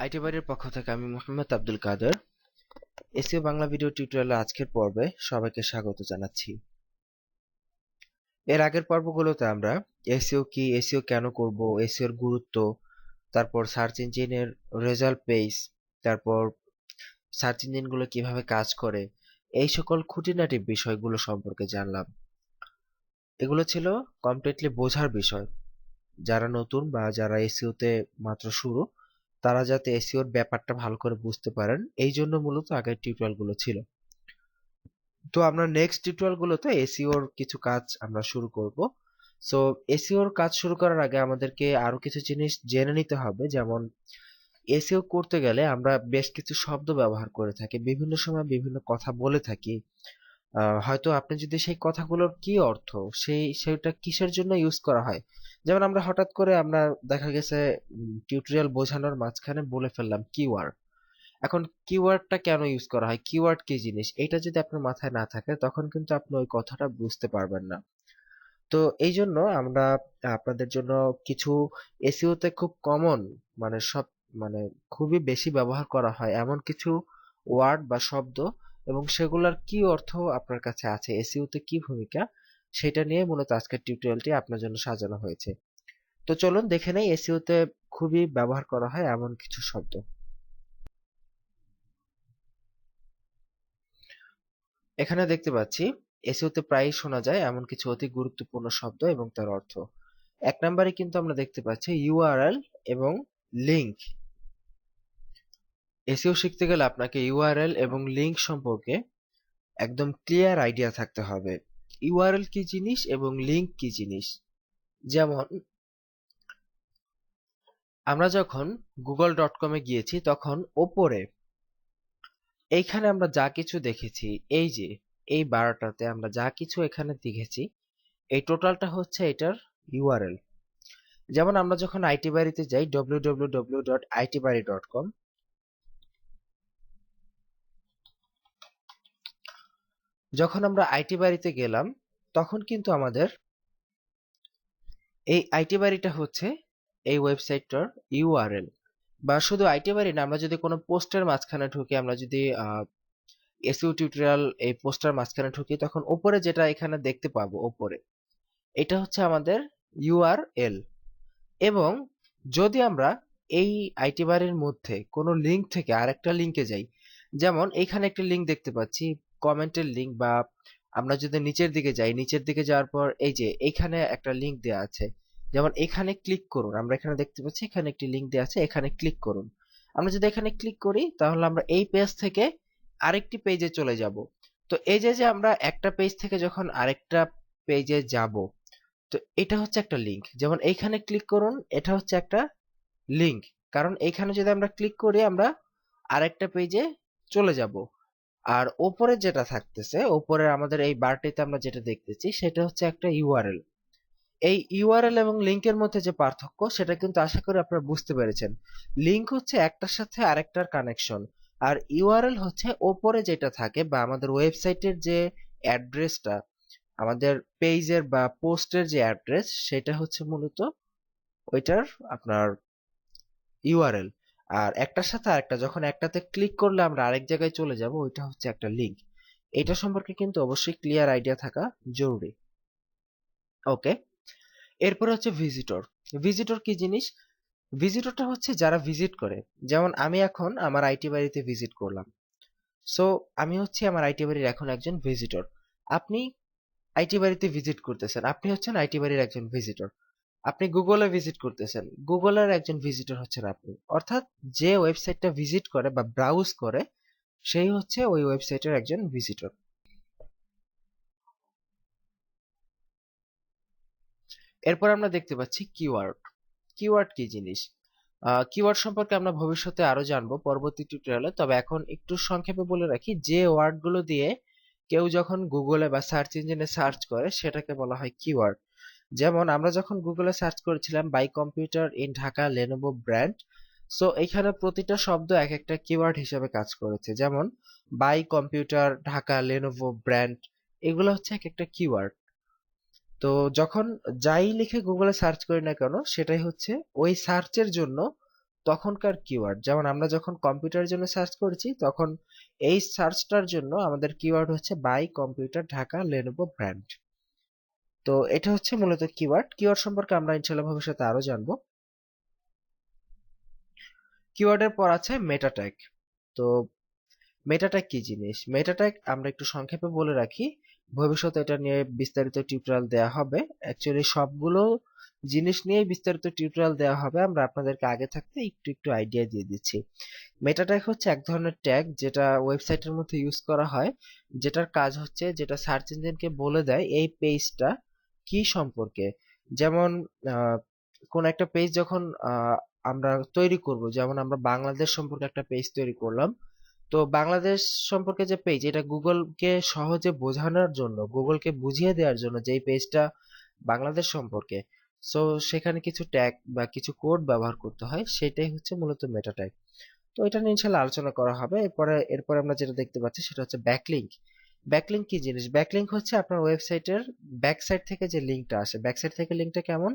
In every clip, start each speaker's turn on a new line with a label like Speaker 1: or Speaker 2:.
Speaker 1: IT বাড়ির পক্ষ থেকে আমি মোহাম্মদ আব্দুল কাদের। এসইও বাংলা ভিডিও টিউটোরিয়ালের আজকের পর্বে সবাইকে স্বাগত জানাচ্ছি। এর আগের পর্বগুলোতে আমরা এসইও কি, এসইও কেন করব, এসইও এর গুরুত্ব, তারপর সার্চ ইঞ্জিনের রেজাল্ট পেজ, তারপর সার্চ ইঞ্জিনগুলো কিভাবে কাজ করে, এই সকল খুঁটিনাটি বিষয়গুলো সম্পর্কে জানলাম। এগুলো ছিল কমপ্লিটলি বোঝার বিষয়। যারা নতুন বা যারা এসইওতে মাত্র শুরু, তারা যাতে এসইওর ব্যাপারটা ভালো করে বুঝতে পারেন, এই জন্য মূলত আগের টিউটোরিয়ালগুলো ছিল। তো আমরা নেক্সট টিউটোরিয়ালগুলোতে এসইওর কিছু কাজ আমরা শুরু করব। সো এসইওর কাজ শুরু করার আগে আমাদেরকে আরো কিছু জিনিস জেনে নিতে হবে। যেমন এসইও করতে গেলে আমরা বেশ কিছু শব্দ ব্যবহার করে থাকি, বিভিন্ন সময় বিভিন্ন কথা বলে থাকি। হয়তো আপনি যদি সেই কথাগুলোর কি অর্থ, সেটা কিসের জন্য ইউজ করা হয়, যেমন আমরা হঠাৎ করে আমরা দেখা গেছে টিউটোরিয়াল বোঝানোর মাঝখানে বলে ফেললাম কিওয়ার্ড। এখন কিওয়ার্ডটা কেন ইউজ করা হয়, কিওয়ার্ড কি জিনিস, এটা যদি আপনার মাথায় না থাকে তখন কিন্তু আপনি ওই কথাটা বুঝতে পারবেন না। তো এই জন্য আমরা আপনাদের জন্য কিছু এসইওতে খুব কমন, মানে সব, মানে খুবই বেশি ব্যবহার করা হয় এমন কিছু ওয়ার্ড বা শব্দ এবং সেগুলোর কি অর্থ আপনার কাছে আছে, এসইওতে কি ভূমিকা, সেটা নিয়ে মূলত আজকের টিউটোরিয়ালটি আপনার জন্য সাজানো হয়েছে। তো চলুন দেখে নেই এসইওতে খুবই ব্যবহার করা হয় এমন কিছু শব্দ। এখানে দেখতে পাচ্ছি এসইওতে প্রায়ই শোনা যায় এমন কিছু অতি গুরুত্বপূর্ণ শব্দ এবং তার অর্থ। এক নম্বরে কিন্তু আমরা দেখতে পাচ্ছি ইউআরএল এবং লিংক। এসইও শিখতে গেলে আপনাকে ইউআরএল এবং লিংক সম্পর্কে একদম ক্লিয়ার আইডিয়া থাকতে হবে। ইউআরএল কি জিনিস এবং লিংক কি জিনিস। যেমন আমরা যখন google.com-এ গিয়েছি তখন ওপরে এইখানে আমরা যা কিছু দেখেছি, এই যে এই বারটাতে আমরা যা কিছু এখানে দেখেছি, এই টোটালটা হচ্ছে এটার ইউআরএল। যেমন আমরা যখন আইটি বাড়িতে যাই www.itbari.com, যখন আমরা আইটি বাড়িতে গেলাম তখন কিন্তু আমাদের এই আইটি বাড়িটা হচ্ছে এই ওয়েবসাইটটার ইউআরএল। বা শুধু আইটি বাড়ি না, আমরা যদি কোনো পোস্টের মাঝখানে ঢুকি, আমরা যদি এসইও টিউটোরিয়াল এই পোস্টার মাঝখানে ঢুকি, তখন উপরে যেটা এখানে দেখতে পাবো উপরে, এটা হচ্ছে আমাদের ইউআরএল। এবং যদি আমরা এই আইটি বারের মধ্যে কোনো লিংক থেকে আরেকটা লিংকে যাই, যেমন এইখানে একটা লিংক দেখতে পাচ্ছি, কমেন্টের লিংক, বা আমরা যদি নিচের দিকে যাই, নিচের দিকে যাওয়ার পর এই যে এইখানে একটা লিংক দেওয়া আছে, যেমন এখানে ক্লিক করুন, আমরা এখানে দেখতে পাচ্ছি এখানে একটি লিংক দেওয়া আছে, এখানে ক্লিক করুন। আমরা যদি এখানে ক্লিক করি তাহলে আমরা এই পেজ থেকে আরেকটি পেজে চলে যাব। তো এই যে যে আমরা একটা পেজ থেকে যখন আরেকটা পেজে যাব, তো এটা হচ্ছে একটা লিংক। যেমন এইখানে ক্লিক করুন, এটা হচ্ছে একটা লিংক, কারণ এইখানে যদি আমরা ক্লিক করি আমরা আরেকটা পেজে চলে যাব। আর ওপরে যেটা থাকতেছে, ওপরে আমাদের এই বারটিতে আমরা যেটা দেখতেছি, সেটা হচ্ছে একটা ইউআরএল। এই ইউআরএল এবং লিংকের মধ্যে যে পার্থক্য, সেটা কিন্তু আশা করি আপনারা বুঝতে পেরেছেন। লিংক হচ্ছে একটার সাথে আরেকটার কানেকশন, আর ইউআরএল হচ্ছে ওপরে যেটা থাকে, বা আমাদের ওয়েবসাইটের যে অ্যাড্রেসটা, আমাদের পেজের বা পোস্টের যে অ্যাড্রেস, সেটা হচ্ছে মূলত ওইটার আপনার ইউআরএল। আর একটার সাথে আরেকটা, যখন একটাতে ক্লিক করলে আমরা আরেক জায়গায় চলে যাব, ওইটা হচ্ছে একটা লিংক। এটা সম্পর্কে কিন্তু অবশ্যই ক্লিয়ার আইডিয়া থাকা জরুরি। ওকে, এরপর হচ্ছে ভিজিটর। ভিজিটর কি জিনিস? ভিজিটরটা হচ্ছে যারা ভিজিট করে। যেমন আমি এখন আমার আইটি বাড়িতে ভিজিট করলাম, সো আমি হচ্ছে আমার আইটি বাড়ির এখন একজন ভিজিটর। আপনি আইটি বাড়িতে ভিজিট করতেছেন, আপনি হচ্ছেন আইটি বাড়ির একজন ভিজিটর। আপনি গুগলে ভিজিট করতেছেন, গুগলের একজন ভিজিটর হচ্ছেন আপনি। অর্থাৎ যে ওয়েবসাইটটা ভিজিট করে বা ব্রাউজ করে, সেই হচ্ছে ওই ওয়েবসাইটের একজন ভিজিটর। এরপর আমরা দেখতে পাচ্ছি কিওয়ার্ড। কিওয়ার্ড কি জিনিস? কিওয়ার্ড সম্পর্কে আমরা ভবিষ্যতে আরো জানবো পরবর্তী টিউটোরিয়ালে। তবে এখন একটু সংক্ষেপে বলে রাখি, যে ওয়ার্ডগুলো দিয়ে কেউ যখন গুগলে বা সার্চ ইঞ্জিনে সার্চ করে, সেটাকে বলা হয় কিওয়ার্ড। যেমন আমরা যখন গুগলে সার্চ করেছিলাম buy computer in Dhaka Lenovo brand, so এখানে প্রতিটা শব্দ এক একটা কিওয়ার্ড হিসেবে কাজ করেছে। যেমন buy computer Dhaka Lenovo brand, এগুলো হচ্ছে এক একটা কিওয়ার্ড। তো যখন যাই লিখে গুগলে সার্চ করি না কেন, সেটাই হচ্ছে ওই সার্চের জন্য তখনকার কিওয়ার্ড। যেমন আমরা যখন কম্পিউটারের জন্য সার্চ করেছি তখন এই সার্চটার জন্য আমাদের কিওয়ার্ড হচ্ছে buy computer Dhaka Lenovo brand. তো এটা হচ্ছে মূলত কিওয়ার্ড। কিওয়ার্ড সম্পর্কে আমরা ইনশাআল্লাহ ভবিষ্যতে আরো জানবো। কিওয়ার্ডের পর আছে মেটা ট্যাগ। তো মেটা ট্যাগ কি জিনিস? মেটা ট্যাগ আমরা একটু সংক্ষেপে বলে রাখি, ভবিষ্যতে এটা নিয়ে বিস্তারিত টিউটোরিয়াল দেওয়া হবে। অ্যাকচুয়ালি সবগুলো জিনিস নিয়ে বিস্তারিত টিউটোরিয়াল দেওয়া হবে, আমরা আপনাদেরকে আগে থাকতে একটু একটু আইডিয়া দিয়ে দিচ্ছি। মেটা ট্যাগ হচ্ছে এক ধরনের ট্যাগ যেটা ওয়েবসাইটের মধ্যে ইউজ করা হয়, যেটার কাজ হচ্ছে যেটা সার্চ ইঞ্জিনকে বলে দেয় এই পেজটা কি সম্পর্কে। যেমন আহ, কোন একটা পেজ যখন আমরা তৈরি করব, যেমন আমরা বাংলাদেশ সম্পর্কে একটা পেজ তৈরি করলাম, তো বাংলাদেশ সম্পর্কে যে পেজ, এটা গুগলকে সহজে বোঝানোর জন্য, গুগলকে বুঝিয়ে দেওয়ার জন্য যে এই পেজটা বাংলাদেশ সম্পর্কে, সো সেখানে কিছু ট্যাগ বা কিছু কোড ব্যবহার করতে হয়, সেটাই হচ্ছে মূলত মেটা ট্যাগ। তো এটা নিয়ে ইনশাল্লাহ আলোচনা করা হবে। এরপরে আমরা যেটা দেখতে পাচ্ছি সেটা হচ্ছে ব্যাকলিংক। ব্যাকলিংক কি জিনিস? ব্যাকলিংক হচ্ছে আপনার ওয়েবসাইটের ব্যাক সাইড থেকে যে লিঙ্কটা আসে। ব্যাক সাইড থেকে লিঙ্কটা কেমন?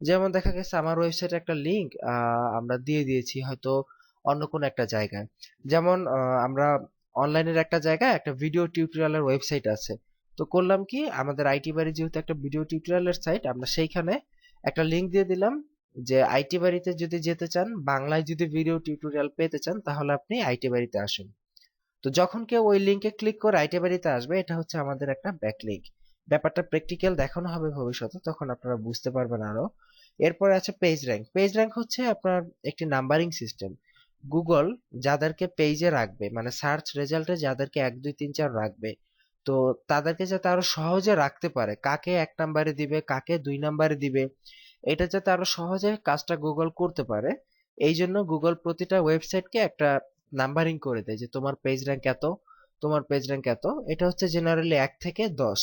Speaker 1: যেমন দেখা গেছে আমার ওয়েবসাইটে একটা লিংক আমরা দিয়ে দিয়েছি হয়তো অন্য কোনো একটা জায়গায়। যেমন আমরা অনলাইনের একটা জায়গায় একটা ভিডিও টিউটোরিয়ালের ওয়েবসাইট আছে, তো করলাম কি, আমাদের আইটি বাড়ি যেহেতু একটা ভিডিও টিউটোরিয়ালের সাইট, আমরা সেইখানে একটা লিংক দিয়ে দিলাম যে আইটি বাড়িতে যদি যেতে চান, বাংলায় যদি ভিডিও টিউটোরিয়াল পেতে চান, তাহলে আপনি আইটি বাড়িতে আসুন। তো যখন কেউ ওই লিংকে ক্লিক করে আইটি বাড়িতে আসবে, এটা হচ্ছে আমাদের একটা ব্যাকলিংক। ব্যাপারটা প্র্যাকটিক্যাল দেখানো হবে ভবিষ্যতে, তখন আপনারা বুঝতে পারবেন আরো। এরপরে আছে পেজ র্যাঙ্ক। পেজ র্যাঙ্ক হচ্ছে আপনার একটি নাম্বারিং সিস্টেম। গুগল যাদেরকে পেজে রাখবে, মানে সার্চ রেজাল্টে যাদেরকে 1 2 3 4 রাখবে, তো তাদেরকে যাতে আরো সহজে রাখতে পারে, কাকে 1 নাম্বারে দিবে কাকে 2 নাম্বারে দিবে, এটা যাতে আরো সহজে কাজটা গুগল করতে পারে, এই জন্য গুগল প্রতিটা ওয়েবসাইটকে একটা নাম্বারিং করে দেয় যে তোমার পেজ র্যাঙ্ক এত, তোমার পেজ র্যাঙ্ক এত। এটা হচ্ছে জেনারেলি 1 থেকে 10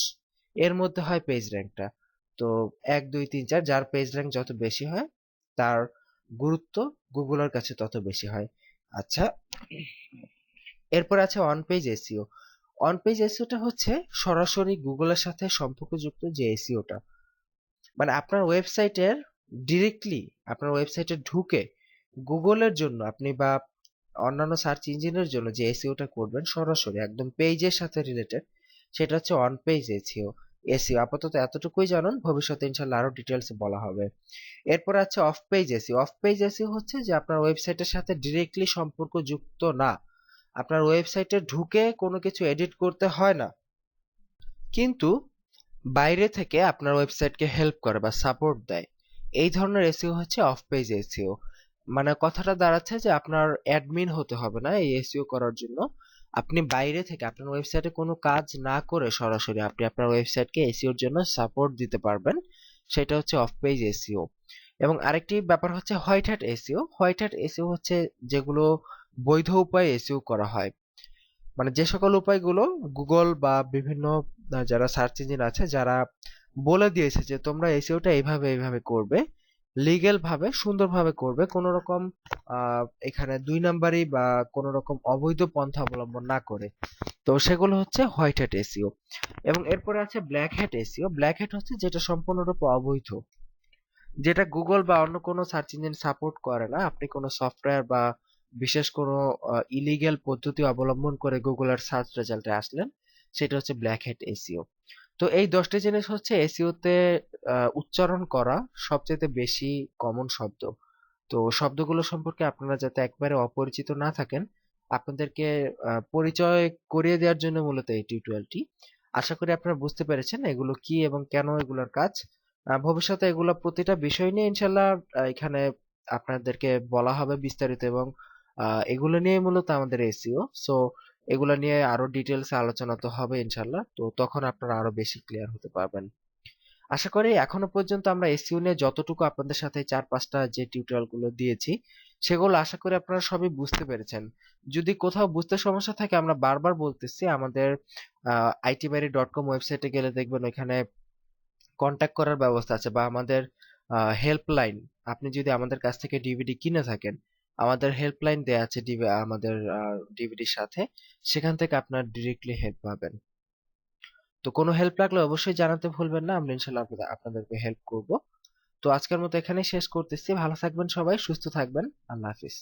Speaker 1: এর মধ্যে হয় পেজ র্যাঙ্কটা। তো 1 2 3 4, যার পেজ র্যাঙ্ক যত বেশি হয় তার গুরুত্ব গুগলের কাছে তত বেশি হয়। আচ্ছা, এরপর আছে on page SEO. On page এসইওটা হচ্ছে সরাসরি গুগলের সাথে সম্পর্কযুক্ত যে এসইওটা, মানে আপনার ওয়েবসাইটের ডিরেক্টলি, আপনার ওয়েবসাইটে ঢুকে গুগলের জন্য আপনি বা অন্যান্য সার্চ ইঞ্জিনের জন্য যে এসইওটা করবেন সরাসরি একদম পেজের সাথে রিলেটেড, সেটা হচ্ছে অন পেজ এসইও। এসইও আপাতত এতটুকুই জানুন, ভবিষ্যতে ইনশাল্লাহ আরো ডিটেলসে বলা হবে। এরপর আছে of page SEO. Of page SEO হচ্ছে যে আপনার ওয়েবসাইটের সাথে ডিরেক্টলি সম্পর্কযুক্ত না, আপনার ওয়েবসাইটে ঢুকে কোনো কিছু এডিট করতে হয় না, কিন্তু বাইরে থেকে আপনার ওয়েবসাইটকে হেল্প করে বা সাপোর্ট দেয়। এই ধরনের এসইও হচ্ছে অফ পেজ এসইও। মানে কথাটা দাঁড়াচ্ছে যে আপনার অ্যাডমিন হতে হবে না এই এসইও করার জন্য, আপনি বাইরে থেকে আপনার ওয়েবসাইটে কোনো কাজ না করে সরাসরি আপনি আপনার ওয়েবসাইটকে এসইওর জন্য সাপোর্ট দিতে পারবেন, সেটা হচ্ছে অফ পেজ এসইও। এবং আরেকটি ব্যাপার হচ্ছে white hat SEO. White hat SEO হচ্ছে যেগুলো বৈধ উপায়ে এসইও করা হয়, মানে যে সকল উপায়গুলো গুগল বা বিভিন্ন যারা সার্চ ইঞ্জিন আছে যারা বলে দিয়েছে যে তোমরা এসইওটা এইভাবে এইভাবে করবে, লিগ্যাল ভাবে সুন্দরভাবে করবে, কোনো রকম এখানে 2 নাম্বারই বা কোনো রকম অবৈধ পন্থা অবলম্বন না করে, তো সেগুলো হচ্ছে হোয়াইট হ্যাট এসইও। এবং এরপরে আছে black hat SEO. Black hat হচ্ছে যেটা সম্পূর্ণরূপে অবৈধ, যেটা গুগল বা অন্য কোনো সার্চ ইঞ্জিন সাপোর্ট করে না। আপনি কোনো সফটওয়্যার বা বিশেষ কোনো ইলিগ্যাল পদ্ধতি অবলম্বন করে গুগলের সার্চ রেজাল্টে আসলেন, সেটা হচ্ছে ব্ল্যাক হ্যাট এসইও। তো এই 10টি জিনিস হচ্ছে এসইওতে উচ্চারণ করা সবচেয়ে বেশি কমন শব্দ। তো শব্দগুলো সম্পর্কে আপনারা যাতে একবারে অপরিচিত না থাকেন, আপনাদেরকে পরিচয় করিয়ে দেওয়ার জন্য মূলত এই টিউটোরিয়ালটি। আশা করি আপনারা বুঝতে পেরেছেন এগুলো কি এবং কেন এগুলোর কাজ। ভবিষ্যতে এগুলো প্রতিটা বিষয় নিয়ে ইনশাল্লাহ এখানে আপনাদেরকে বলা হবে বিস্তারিত, এবং এগুলো নিয়ে মূলত আমাদের এসইও, সো এগুলো নিয়ে আরো ডিটেলস আলোচনা তো হবে ইনশাল্লাহ, তো তখন আপনারা আরো বেশি ক্লিয়ার হতে পারবেন। আশা করি এখনো পর্যন্ত আমরা এসইও নিয়ে যতটুকু আপনাদের সাথে 4-5টা যে টিউটোরিয়াল গুলো দিয়েছি, সেগুলো আশা করি আপনারা সবই বুঝতে পেরেছেন। যদি কোথাও বুঝতে সমস্যা থাকে, আমরা বারবার বলতেছি, আমাদের itbari.com ওয়েবসাইটে গেলে দেখবেন ওইখানে কন্ট্যাক্ট করার ব্যবস্থা আছে, বা আমাদের হেল্পলাইন, আপনি যদি আমাদের কাছ থেকে ডিভিডি কিনে থাকেন, আমাদের হেল্পলাইন দেয়া আছে আমাদের ডিভিডির সাথে, সেখান থেকে আপনার ডিরেক্টলি হেল্প পাবেন। তো কোনো হেল্প লাগলে অবশ্যই জানাতে ভুলবেন না, আমরা ইনশাল্লাহ আপনাদেরকে হেল্প করব। তো আজকের মতো এখানেই শেষ করতেছি। ভালো থাকবেন সবাই, সুস্থ থাকবেন। আল্লাহ হাফিজ।